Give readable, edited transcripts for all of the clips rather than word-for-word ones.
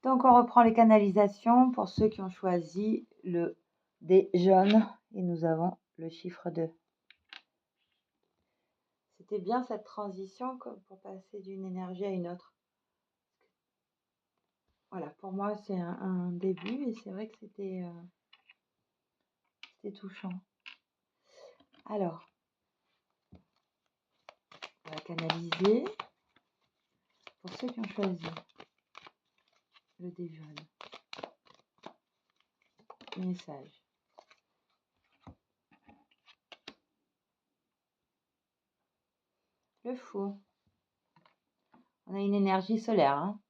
Donc on reprend les canalisations pour ceux qui ont choisi le dé jaune et nous avons le chiffre 2. C'était bien cette transition pour passer d'une énergie à une autre. Voilà, pour moi c'est un début et c'est vrai que c'était touchant. Alors, on va canaliser pour ceux qui ont choisi le dé jaune. Message. Le fou. On a une énergie solaire. Hein.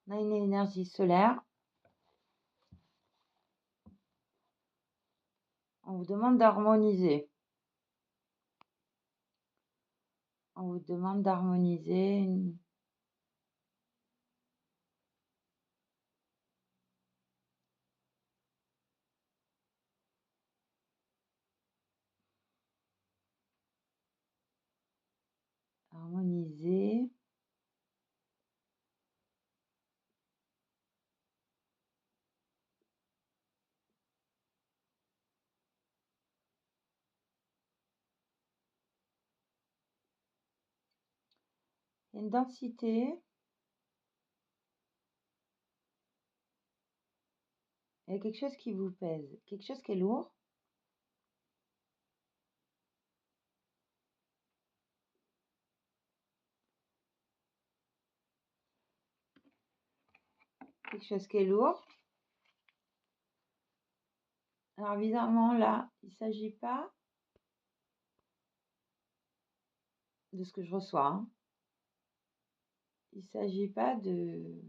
On a une énergie solaire. On vous demande d'harmoniser. On vous demande d'harmoniser harmoniser une densité. Il y a quelque chose qui vous pèse, quelque chose qui est lourd. Quelque chose qui est lourd. Alors bizarrement là, il ne s'agit pas de ce que je reçois. Hein. Il ne s'agit pas de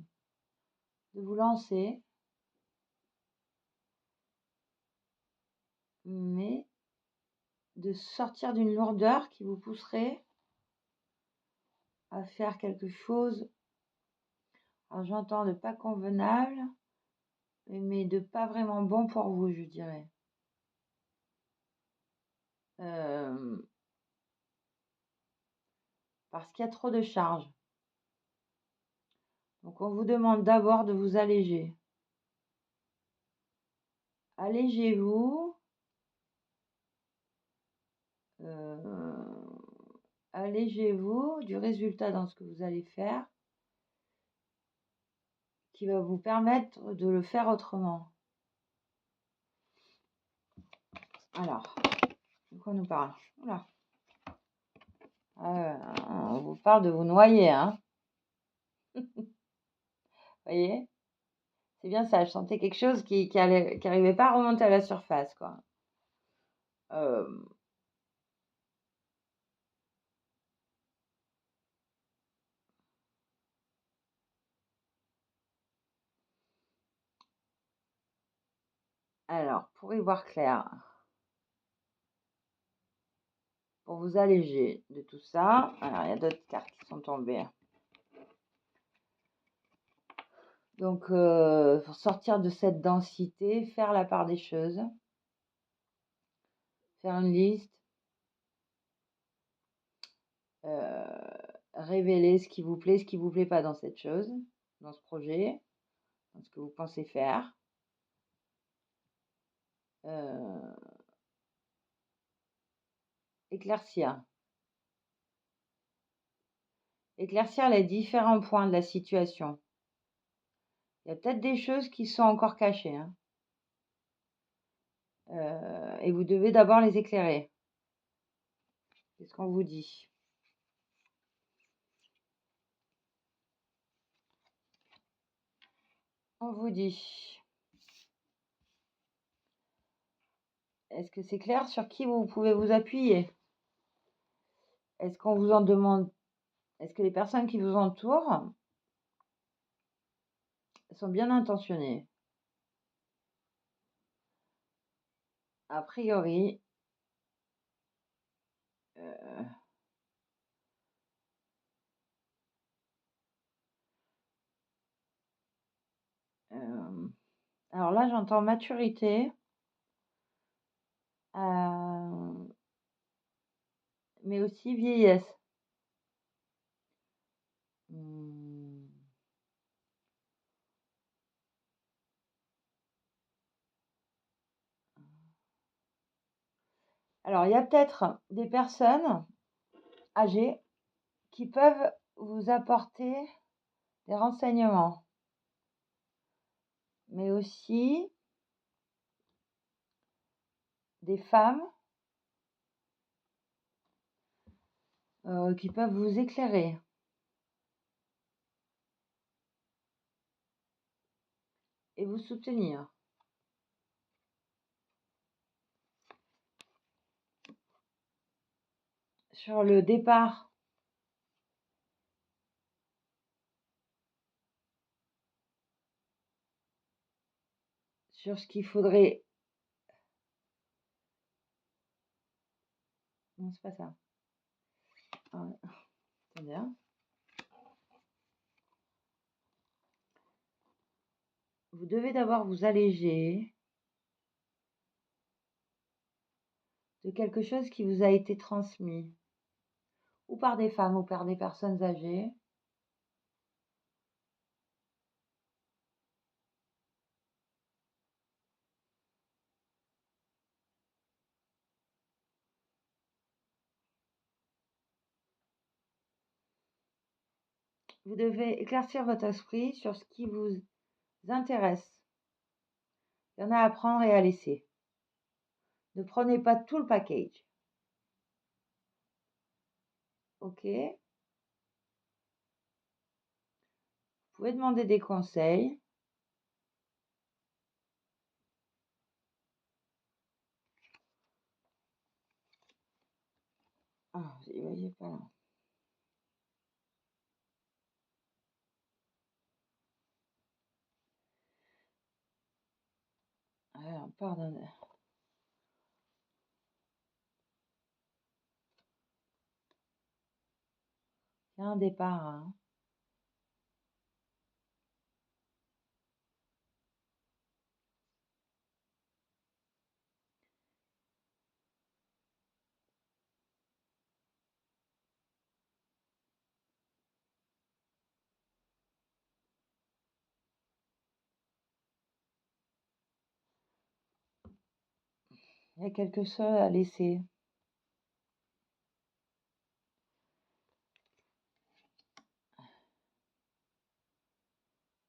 vous lancer, mais de sortir d'une lourdeur qui vous pousserait à faire quelque chose. Alors j'entends de pas convenable, mais de pas vraiment bon pour vous, je dirais. Parce qu'il y a trop de charge. Donc on vous demande d'abord de vous alléger. Allégez-vous. Allégez-vous du résultat dans ce que vous allez faire qui va vous permettre de le faire autrement. Alors, de quoi on nous parle? Oula. On vous parle de vous noyer, hein. Voyez? C'est bien ça, je sentais quelque chose qui n'arrivait pas à remonter à la surface, quoi. Alors, pour y voir clair, pour vous alléger de tout ça, alors il y a d'autres cartes qui sont tombées. Donc, pour sortir de cette densité, faire la part des choses, faire une liste, révéler ce qui vous plaît pas dans cette chose, dans ce projet, dans ce que vous pensez faire. Éclaircir les différents points de la situation. Il y a peut-être des choses qui sont encore cachées. Hein. Et vous devez d'abord les éclairer. C'est ce qu'on vous dit. On vous dit. Est-ce que c'est clair sur qui vous pouvez vous appuyer? Est-ce qu'on vous en demande? Est-ce que les personnes qui vous entourent sont bien intentionnées? A priori, alors là, j'entends maturité, mais aussi vieillesse. Alors, il y a peut-être des personnes âgées qui peuvent vous apporter des renseignements, mais aussi des femmes qui peuvent vous éclairer et vous soutenir. Sur le départ, sur ce qu'il faudrait... Non, c'est pas ça. Ah, attendez, hein. Vous devez d'abord vous alléger de quelque chose qui vous a été transmis, ou par des femmes ou par des personnes âgées. Vous devez éclaircir votre esprit sur ce qui vous intéresse. Il y en a à prendre et à laisser. Ne prenez pas tout le package. Ok? Vous pouvez demander des conseils. Ah, je ne voyais pas là. Alors, pardonnez. Il y a un départ, hein. Il y a quelque chose à laisser.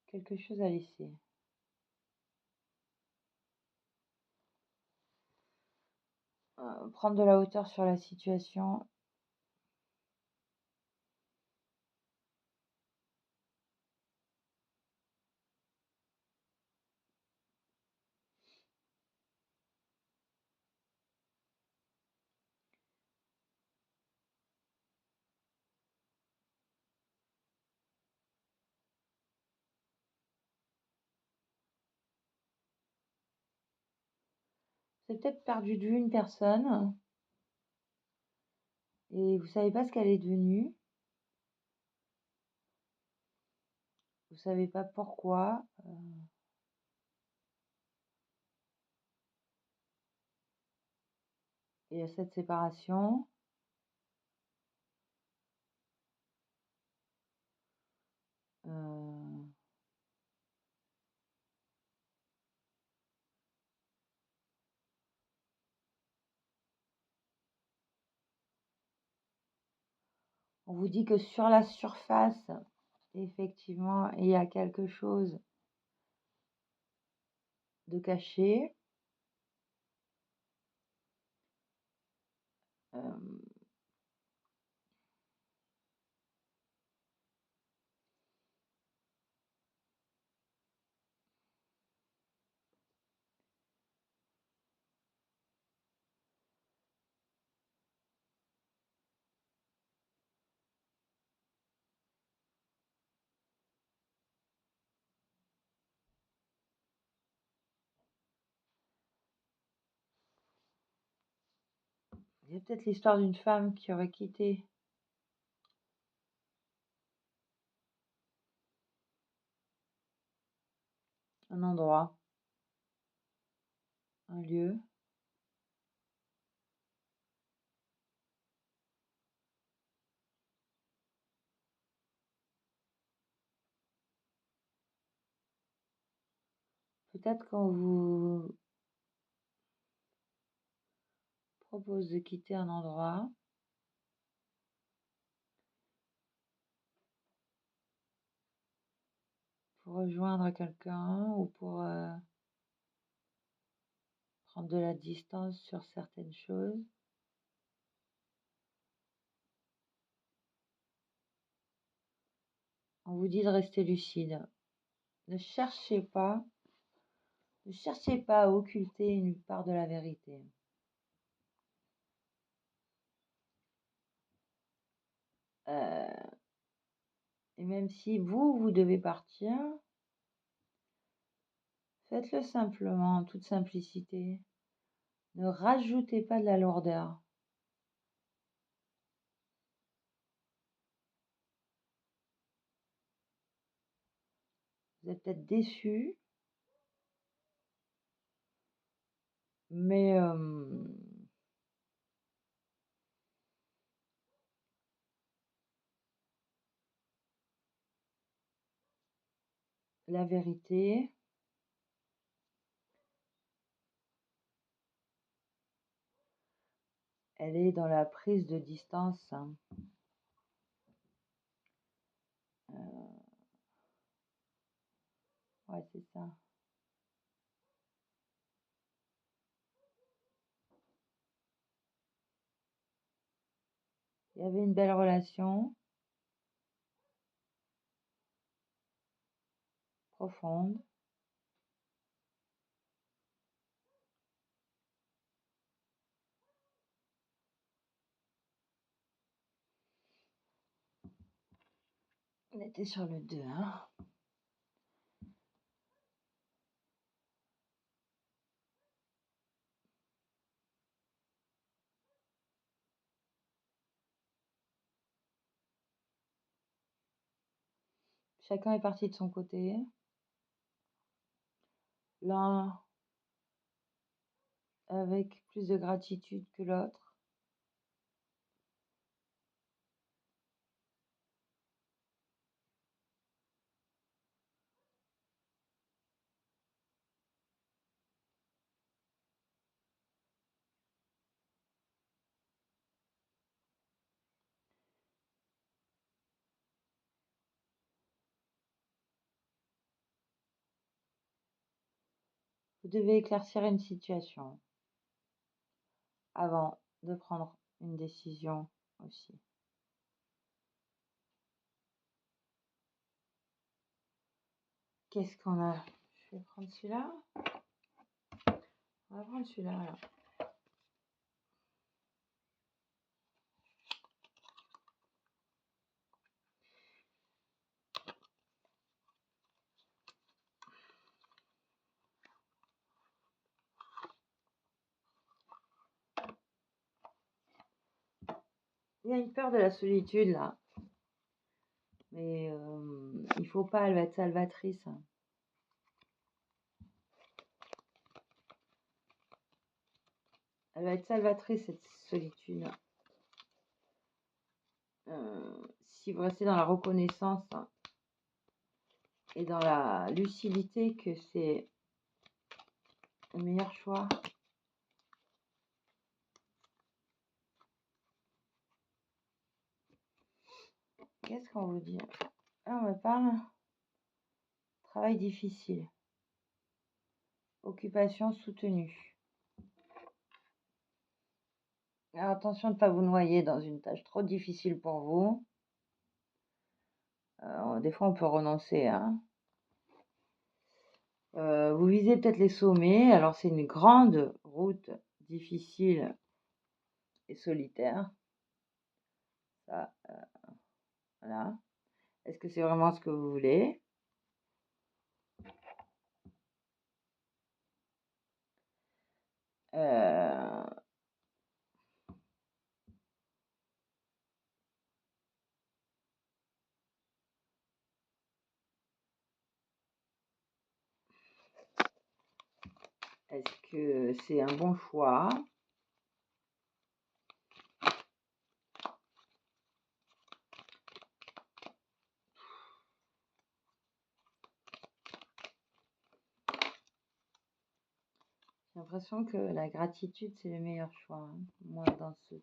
Quelque chose à laisser. Prendre de la hauteur sur la situation. Vous avez peut-être perdu de vue une personne et vous savez pas ce qu'elle est devenue. Vous savez pas pourquoi. Il y a cette séparation. Euh, on vous dit que sur la surface, effectivement, il y a quelque chose de caché. Euh, il y a peut-être l'histoire d'une femme qui aurait quitté un endroit, un lieu. Peut-être quand vous propose de quitter un endroit. Pour rejoindre quelqu'un ou pour prendre de la distance sur certaines choses. On vous dit de rester lucide. Ne cherchez pas à occulter une part de la vérité. Et même si vous devez partir, faites-le simplement, en toute simplicité. Ne rajoutez pas de la lourdeur. Vous êtes peut-être déçu, mais la vérité, elle est dans la prise de distance. Ouais, c'est ça. Il y avait une belle relation, profonde. On était sur le 2, hein. Chacun est parti de son côté. L'un avec plus de gratitude que l'autre. Vous devez éclaircir une situation avant de prendre une décision aussi. Qu'est-ce qu'on a? Je vais prendre celui-là. On va prendre celui-là, alors. Il y a une peur de la solitude, là. Mais il faut pas, elle va être salvatrice. Elle va être salvatrice, cette solitude. Si vous restez dans la reconnaissance et dans la lucidité que c'est le meilleur choix. Qu'est-ce qu'on vous dit? Là, on me parle travail difficile. Occupation soutenue. Alors, attention de ne pas vous noyer dans une tâche trop difficile pour vous. Des fois, on peut renoncer, hein. Vous visez peut-être les sommets. Alors, c'est une grande route difficile et solitaire. Ça, voilà. Est-ce que c'est vraiment ce que vous voulez? Est-ce que c'est un bon choix? J'ai l'impression que la gratitude, c'est le meilleur choix, hein. Moi, dans ce